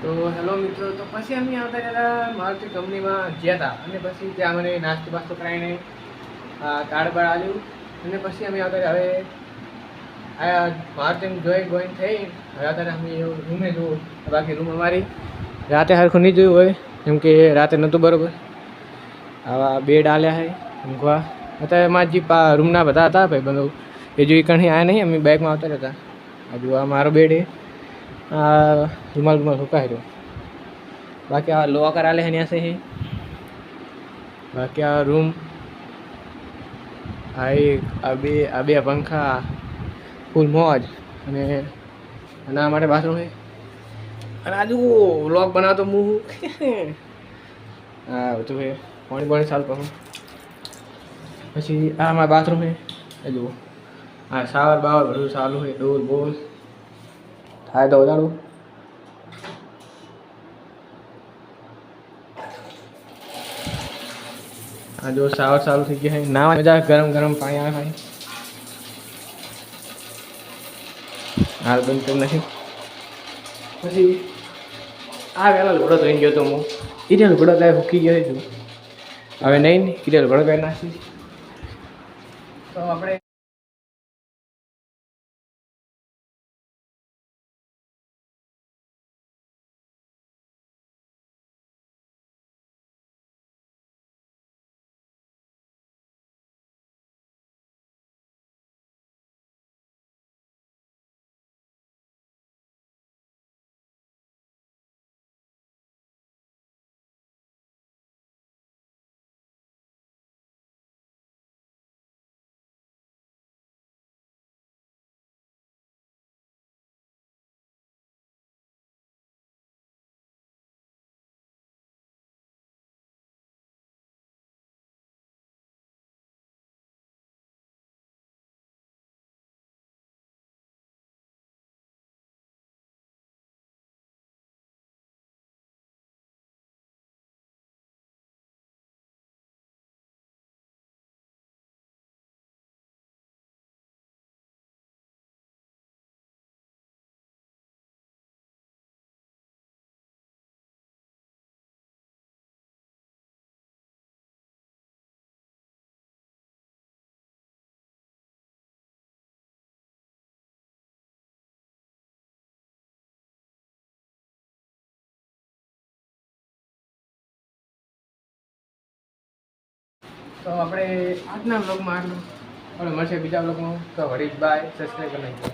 તો હેલો મિત્રો, તો પછી અમે આવતા રહ્યા મારુતિ કંપનીમાં ગયા હતા અને પછી ત્યાં મને નાસ્તો બાસ્તો કરાવીને કાર્ડ બાર આવ્યું અને પછી અમે આવતા હવે આ મારુતિ જોઈ ગોઈન થઈ હવે અત્યારે અમે રૂમે જોવું. બાકી રૂમ અમારી રાતે સરખું નહીં જોયું હોય કેમ કે રાતે નહોતું બરાબર. આવા બેડ આલ્યા છે ઊંઘવા. અત્યારે મારા જે રૂમના બધા હતા ભાઈ બધું એ જો કણી આવ્યા નહીં, અમે બાઇકમાં આવતા રહેતા. હજુ આ મારો બેડ છે, આ રૂમાલ સુકાઈ રહ્યો. બાકી આ લોકર આલે છે ત્યાં છે. બાકી આ રૂમ આ બે પંખા ફૂલ મોજ અને આના માટે બાથરૂમ છે. અને આજુ વ્લોગ બનાવતો હું હા બધું છે. પાણી ચાલુ કરું પછી આ મારા બાથરૂમ છે. એ જુઓ હા શાવર બાવર બધું ચાલુ છે. ડોલ બોલ થાય તો વધારું. આ જો શાવર ચાલુ થઈ ગયા છે. નાવા મજા ગરમ ગરમ પાણી આવે ભાઈ. હાલ બંધ કરી નાખી. પછી આ વહેલા લુગડો ધોઈને ગયો તો હું. એટલે લુગડો ત્યાં મૂકી ગયો છું. હવે નહીં એટલે લુગડો પહેરી નાખી. તો આપણે આજના બ્લોગમાં આટલું. હવે મળશે બીજા બ્લોગમાં. તો વળી બાય, સબસ્ક્રાઈબ કરી નાખજો.